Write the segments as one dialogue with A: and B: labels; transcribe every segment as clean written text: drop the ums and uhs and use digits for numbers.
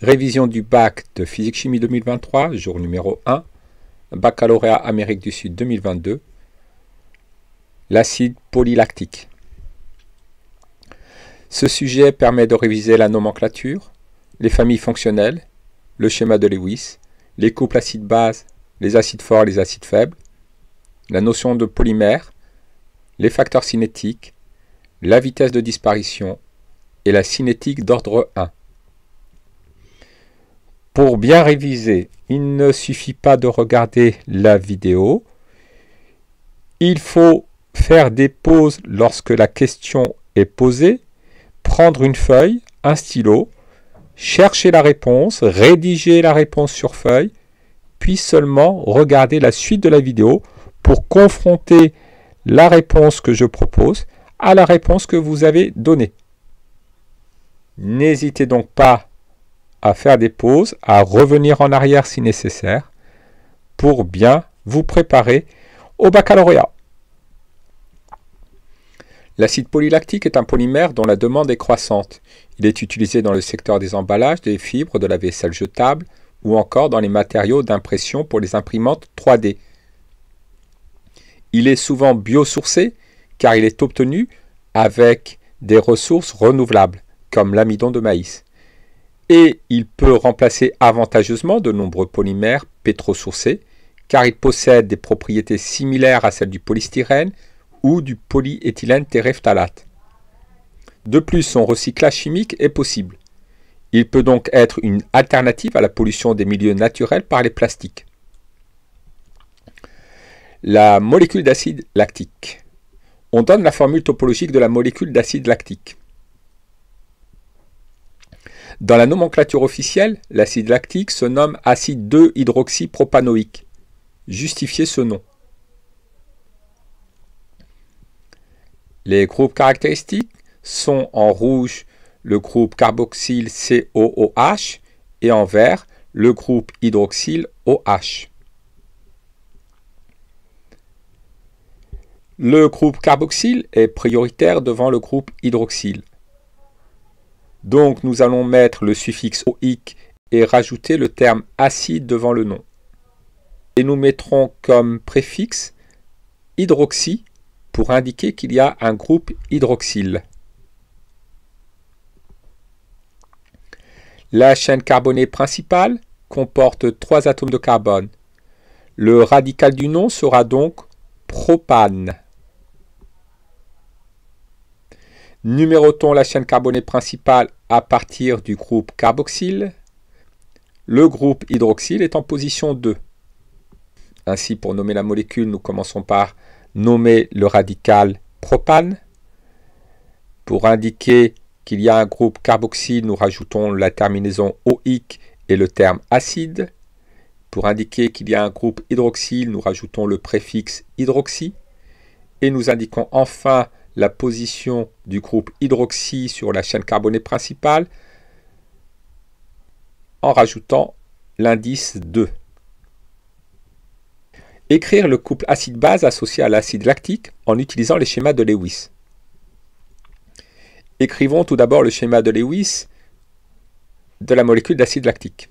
A: Révision du bac de physique-chimie 2023, jour numéro 1, baccalauréat Amérique du Sud 2022, l'acide polylactique. Ce sujet permet de réviser la nomenclature, les familles fonctionnelles, le schéma de Lewis, les couples acides-bases, les acides forts et les acides faibles, la notion de polymère, les facteurs cinétiques, la vitesse de disparition et la cinétique d'ordre 1. Pour bien réviser, il ne suffit pas de regarder la vidéo. Il faut faire des pauses lorsque la question est posée, prendre une feuille, un stylo, chercher la réponse, rédiger la réponse sur feuille, puis seulement regarder la suite de la vidéo pour confronter la réponse que je propose à la réponse que vous avez donnée. N'hésitez donc pas à faire des pauses, à revenir en arrière si nécessaire, pour bien vous préparer au baccalauréat. L'acide polylactique est un polymère dont la demande est croissante. Il est utilisé dans le secteur des emballages, des fibres, de la vaisselle jetable ou encore dans les matériaux d'impression pour les imprimantes 3D. Il est souvent biosourcé car il est obtenu avec des ressources renouvelables comme l'amidon de maïs. Et il peut remplacer avantageusement de nombreux polymères pétrosourcés car il possède des propriétés similaires à celles du polystyrène ou du polyéthylène terephthalate. De plus, son recyclage chimique est possible. Il peut donc être une alternative à la pollution des milieux naturels par les plastiques. La molécule d'acide lactique. On donne la formule topologique de la molécule d'acide lactique. Dans la nomenclature officielle, l'acide lactique se nomme acide 2-hydroxypropanoïque. Justifiez ce nom. Les groupes caractéristiques sont en rouge le groupe carboxyle COOH et en vert le groupe hydroxyle OH. Le groupe carboxyle est prioritaire devant le groupe hydroxyle. Donc nous allons mettre le suffixe OIC et rajouter le terme acide devant le nom. Et nous mettrons comme préfixe hydroxy pour indiquer qu'il y a un groupe hydroxyle. La chaîne carbonée principale comporte 3 atomes de carbone. Le radical du nom sera donc propane. Numérotons la chaîne carbonée principale à partir du groupe carboxyle. Le groupe hydroxyle est en position 2. Ainsi, pour nommer la molécule, nous commençons par nommer le radical propane. Pour indiquer qu'il y a un groupe carboxyle, nous rajoutons la terminaison OIC et le terme acide. Pour indiquer qu'il y a un groupe hydroxyle, nous rajoutons le préfixe hydroxy. Et nous indiquons enfin la position du groupe hydroxy sur la chaîne carbonée principale en rajoutant l'indice 2. Écrire le couple acide-base associé à l'acide lactique en utilisant les schémas de Lewis. Écrivons tout d'abord le schéma de Lewis de la molécule d'acide lactique.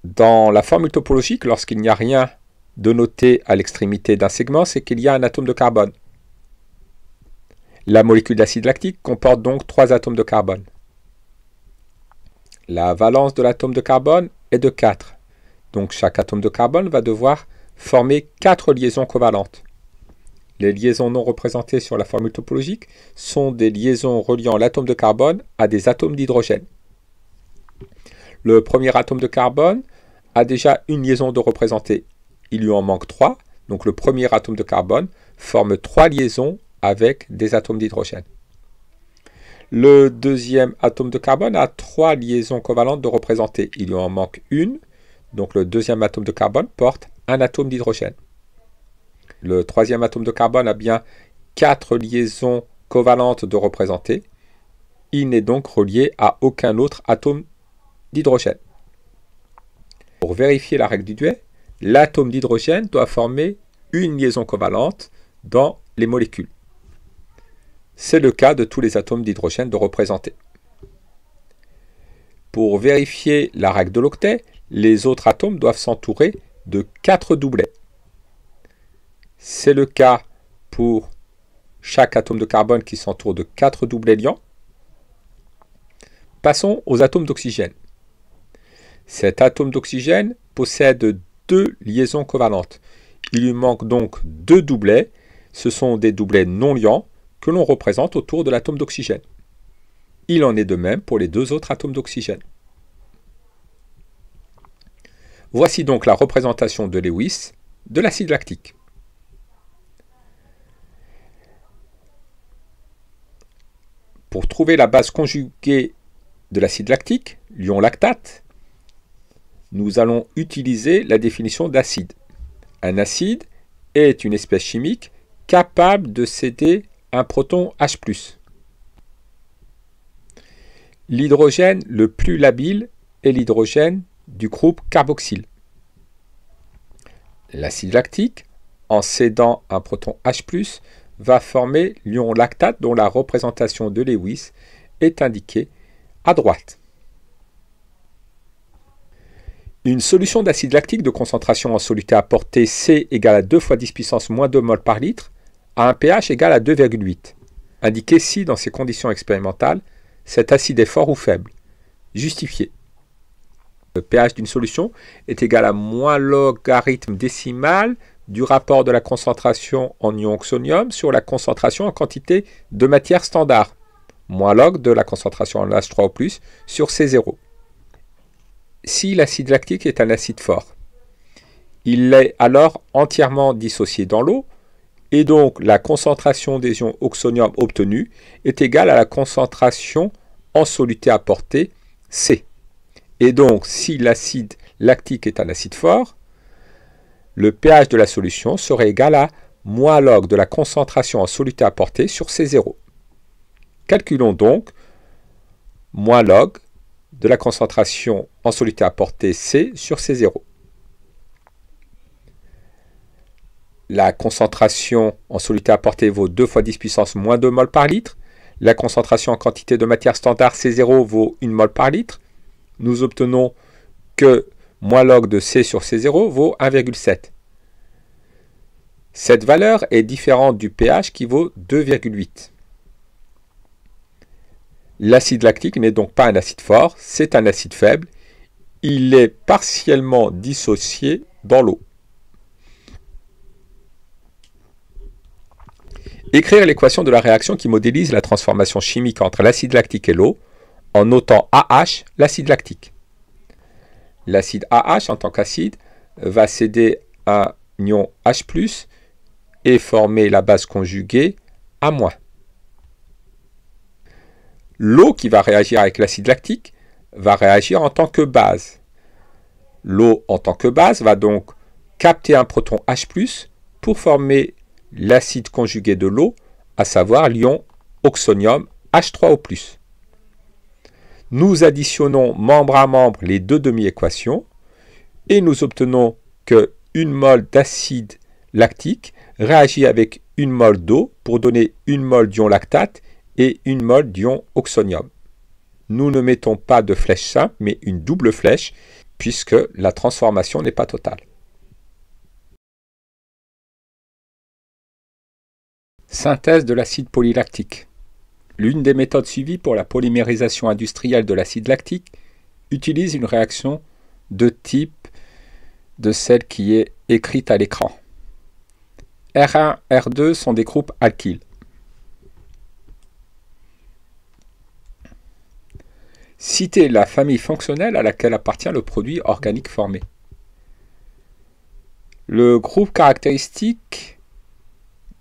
A: Dans la formule topologique, lorsqu'il n'y a rien de noté à l'extrémité d'un segment, c'est qu'il y a un atome de carbone. La molécule d'acide lactique comporte donc 3 atomes de carbone. La valence de l'atome de carbone est de 4. Donc chaque atome de carbone va devoir former 4 liaisons covalentes. Les liaisons non représentées sur la formule topologique sont des liaisons reliant l'atome de carbone à des atomes d'hydrogène. Le premier atome de carbone a déjà une liaison de représentée. Il lui en manque 3, donc le premier atome de carbone forme 3 liaisons avec des atomes d'hydrogène. Le deuxième atome de carbone a 3 liaisons covalentes de représentées. Il lui en manque une, donc le deuxième atome de carbone porte un atome d'hydrogène. Le troisième atome de carbone a bien 4 liaisons covalentes de représentées. Il n'est donc relié à aucun autre atome d'hydrogène. Pour vérifier la règle du duet, l'atome d'hydrogène doit former une liaison covalente dans les molécules. C'est le cas de tous les atomes d'hydrogène de représentés. Pour vérifier la règle de l'octet, les autres atomes doivent s'entourer de 4 doublets. C'est le cas pour chaque atome de carbone qui s'entoure de 4 doublets liants. Passons aux atomes d'oxygène. Cet atome d'oxygène possède 2 liaisons covalentes. Il lui manque donc 2 doublets. Ce sont des doublets non liants que l'on représente autour de l'atome d'oxygène. Il en est de même pour les 2 autres atomes d'oxygène. Voici donc la représentation de Lewis de l'acide lactique. Pour trouver la base conjuguée de l'acide lactique, l'ion lactate, nous allons utiliser la définition d'acide. Un acide est une espèce chimique capable de céder un proton H+. L'hydrogène le plus labile est l'hydrogène du groupe carboxyle. L'acide lactique, en cédant un proton H+, va former l'ion lactate dont la représentation de Lewis est indiquée à droite. Une solution d'acide lactique de concentration en soluté apportée C égale à 2 fois 10 puissance moins 2 mol par litre a un pH égal à 2,8. Indiquez si, dans ces conditions expérimentales, cet acide est fort ou faible. Justifié. Le pH d'une solution est égal à moins logarithme décimal du rapport de la concentration en ion oxonium sur la concentration en quantité de matière standard, moins log de la concentration en H3O+, sur C0. Si l'acide lactique est un acide fort, il est alors entièrement dissocié dans l'eau, et donc la concentration des ions oxonium obtenue est égale à la concentration en soluté apportée C. Et donc, si l'acide lactique est un acide fort, le pH de la solution serait égal à moins log de la concentration en soluté apportée sur C0. Calculons donc moins log de la concentration en soluté apportée C sur C0. La concentration en soluté apportée vaut 2 fois 10 puissance moins 2 mol par litre. La concentration en quantité de matière standard C0 vaut 1 mol par litre. Nous obtenons que moins log de C sur C0 vaut 1,7. Cette valeur est différente du pH qui vaut 2,8. L'acide lactique n'est donc pas un acide fort, c'est un acide faible. Il est partiellement dissocié dans l'eau. Écrire l'équation de la réaction qui modélise la transformation chimique entre l'acide lactique et l'eau en notant AH l'acide lactique. L'acide AH en tant qu'acide va céder un ion H+, et former la base conjuguée A-. L'eau qui va réagir avec l'acide lactique va réagir en tant que base. L'eau en tant que base va donc capter un proton H+, pour former l'acide conjugué de l'eau, à savoir l'ion oxonium H3O+. Nous additionnons membre à membre les deux demi-équations et nous obtenons que 1 mol d'acide lactique réagit avec 1 mol d'eau pour donner 1 mol d'ion lactate et 1 mol d'ion oxonium. Nous ne mettons pas de flèche simple mais une double flèche puisque la transformation n'est pas totale. Synthèse de l'acide polylactique. L'une des méthodes suivies pour la polymérisation industrielle de l'acide lactique utilise une réaction de type de celle qui est écrite à l'écran. R1, R2 sont des groupes alkyles. Citez la famille fonctionnelle à laquelle appartient le produit organique formé. Le groupe caractéristique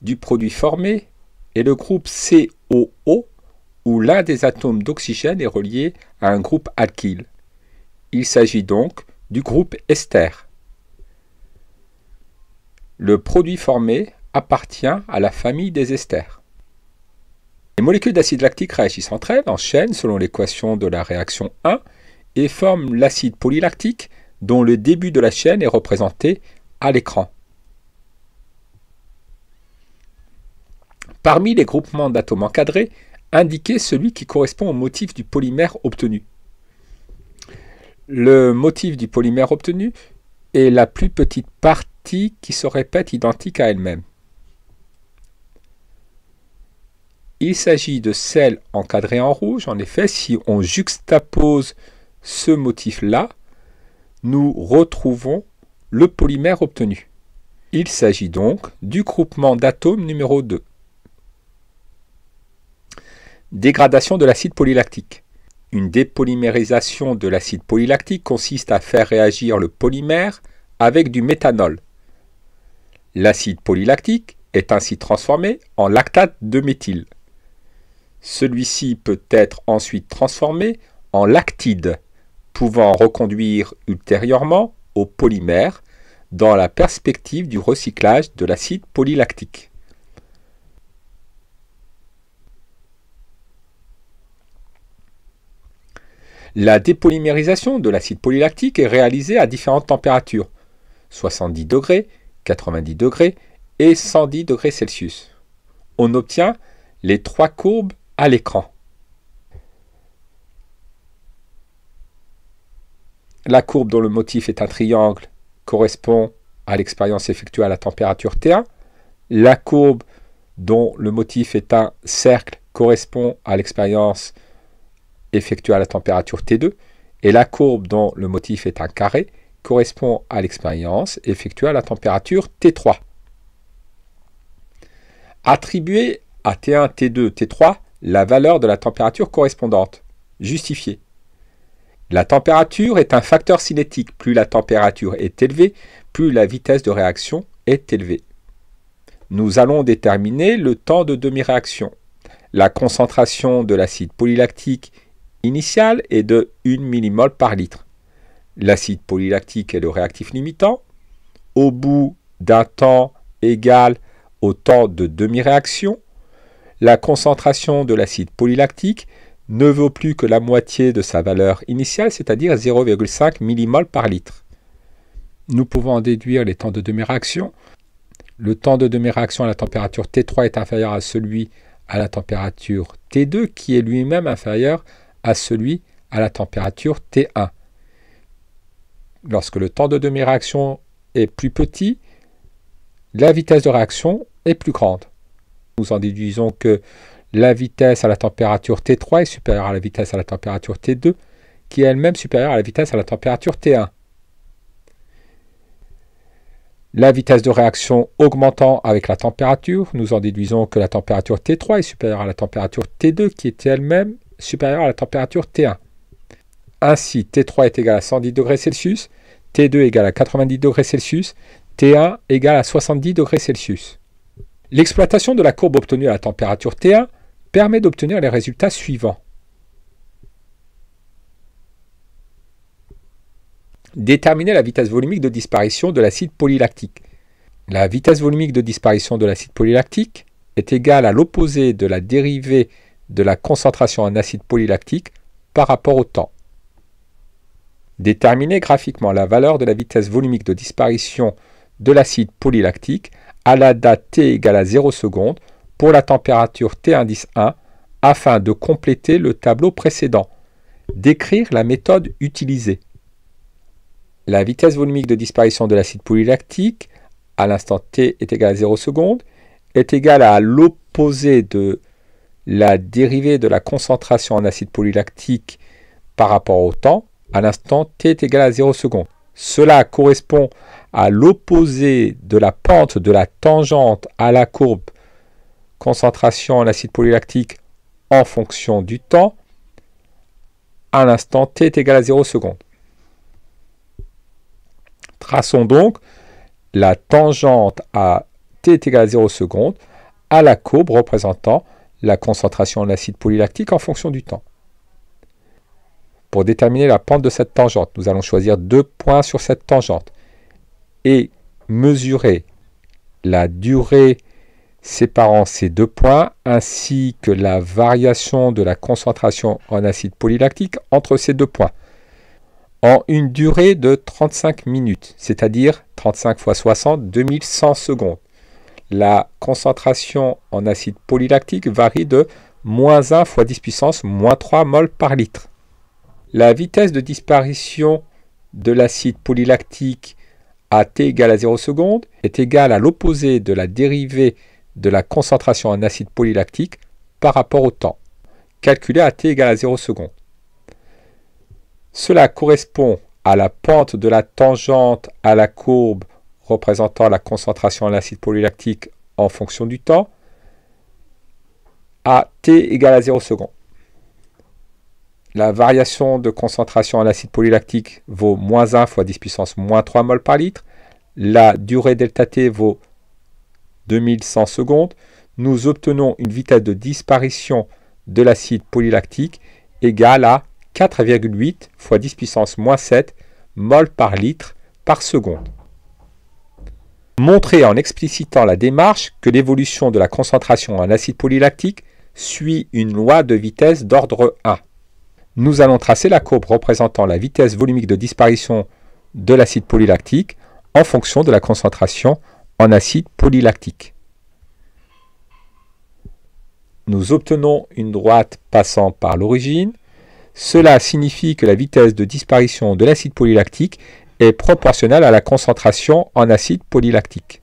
A: du produit formé est le groupe COO, où l'un des atomes d'oxygène est relié à un groupe alkyle. Il s'agit donc du groupe ester. Le produit formé appartient à la famille des esters. Les molécules d'acide lactique réagissent entre elles en chaîne selon l'équation de la réaction 1 et forment l'acide polylactique dont le début de la chaîne est représenté à l'écran. Parmi les groupements d'atomes encadrés, indiquez celui qui correspond au motif du polymère obtenu. le motif du polymère obtenu est la plus petite partie qui se répète identique à elle-même. Il s'agit de celle encadrée en rouge. En effet, si on juxtapose ce motif-là, nous retrouvons le polymère obtenu. Il s'agit donc du groupement d'atomes numéro 2. Dégradation de l'acide polylactique. Une dépolymérisation de l'acide polylactique consiste à faire réagir le polymère avec du méthanol. L'acide polylactique est ainsi transformé en lactate de méthyle. Celui-ci peut être ensuite transformé en lactide, pouvant reconduire ultérieurement au polymère dans la perspective du recyclage de l'acide polylactique. La dépolymérisation de l'acide polylactique est réalisée à différentes températures, 70 degrés, 90 degrés et 110 degrés Celsius. On obtient les trois courbes à l'écran. La courbe dont le motif est un triangle correspond à l'expérience effectuée à la température T1. La courbe dont le motif est un cercle correspond à l'expérience effectuée à la température T2. Et la courbe dont le motif est un carré correspond à l'expérience effectuée à la température T3. Attribuer à T1, T2, T3 la valeur de la température correspondante. Justifié. La température est un facteur cinétique. Plus la température est élevée, plus la vitesse de réaction est élevée. Nous allons déterminer le temps de demi-réaction. La concentration de l'acide polylactique initial est de 1 mmol par litre. L'acide polylactique est le réactif limitant. Au bout d'un temps égal au temps de demi-réaction, la concentration de l'acide polylactique ne vaut plus que la moitié de sa valeur initiale, c'est-à-dire 0,5 mmol par litre. Nous pouvons en déduire les temps de demi-réaction. Le temps de demi-réaction à la température T3 est inférieur à celui à la température T2, qui est lui-même inférieur à celui à la température T1. Lorsque le temps de demi-réaction est plus petit, la vitesse de réaction est plus grande. Nous en déduisons que la vitesse à la température T3 est supérieure à la vitesse à la température T2, qui est elle-même supérieure à la vitesse à la température T1. La vitesse de réaction augmentant avec la température, nous en déduisons que la température T3 est supérieure à la température T2, qui est elle-même supérieure à la température T1. Ainsi, T3 est égal à 110 degrés Celsius, T2 égale à 90 degrés Celsius, T1 égale à 70 degrés Celsius. L'exploitation de la courbe obtenue à la température T1 permet d'obtenir les résultats suivants. Déterminer la vitesse volumique de disparition de l'acide polylactique. La vitesse volumique de disparition de l'acide polylactique est égale à l'opposé de la dérivée de la concentration en acide polylactique par rapport au temps. Déterminer graphiquement la valeur de la vitesse volumique de disparition de l'acide polylactique à la date t égale à 0 secondes pour la température T indice 1 afin de compléter le tableau précédent. Décrire la méthode utilisée. La vitesse volumique de disparition de l'acide polylactique à l'instant t est égale à 0 secondes est égale à l'opposé de la dérivée de la concentration en acide polylactique par rapport au temps à l'instant t est égal à 0 secondes. Cela correspond à l'opposé de la pente de la tangente à la courbe concentration en acide polylactique en fonction du temps à l'instant t est égal à 0 secondes. Traçons donc la tangente à t est égal à 0 secondes à la courbe représentant la concentration en acide polylactique en fonction du temps. Pour déterminer la pente de cette tangente, nous allons choisir deux points sur cette tangente et mesurer la durée séparant ces deux points ainsi que la variation de la concentration en acide polylactique entre ces deux points en une durée de 35 minutes, c'est-à-dire 35 fois 60, 2100 secondes. La concentration en acide polylactique varie de -1 fois 10 puissance -3 mol par litre. La vitesse de disparition de l'acide polylactique à t égale à 0 secondes est égale à l'opposé de la dérivée de la concentration en acide polylactique par rapport au temps, calculé à t égale à 0 secondes. Cela correspond à la pente de la tangente à la courbe représentant la concentration en acide polylactique en fonction du temps à t égale à 0 secondes. La variation de concentration en acide polylactique vaut moins 1 fois 10 puissance moins 3 mol par litre. La durée ΔT vaut 2100 secondes. Nous obtenons une vitesse de disparition de l'acide polylactique égale à 4,8 fois 10 puissance moins 7 mol par litre par seconde. Montrer en explicitant la démarche que l'évolution de la concentration en acide polylactique suit une loi de vitesse d'ordre 1. Nous allons tracer la courbe représentant la vitesse volumique de disparition de l'acide polylactique en fonction de la concentration en acide polylactique. Nous obtenons une droite passant par l'origine. Cela signifie que la vitesse de disparition de l'acide polylactique est proportionnelle à la concentration en acide polylactique.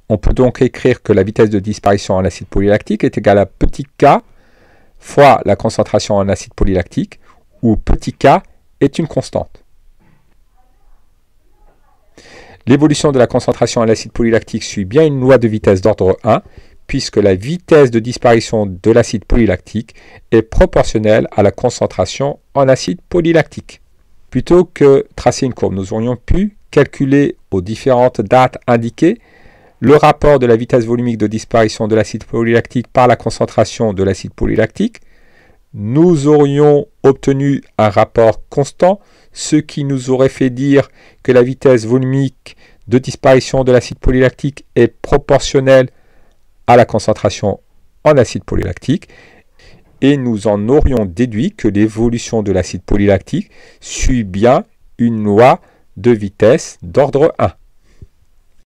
A: On peut donc écrire que la vitesse de disparition en acide polylactique est égale à petit k fois la concentration en acide polylactique, où petit k est une constante. L'évolution de la concentration en acide polylactique suit bien une loi de vitesse d'ordre 1, puisque la vitesse de disparition de l'acide polylactique est proportionnelle à la concentration en acide polylactique. Plutôt que tracer une courbe, nous aurions pu calculer aux différentes dates indiquées le rapport de la vitesse volumique de disparition de l'acide polylactique par la concentration de l'acide polylactique. Nous aurions obtenu un rapport constant, ce qui nous aurait fait dire que la vitesse volumique de disparition de l'acide polylactique est proportionnelle à la concentration en acide polylactique, et nous en aurions déduit que l'évolution de l'acide polylactique suit bien une loi de vitesse d'ordre 1.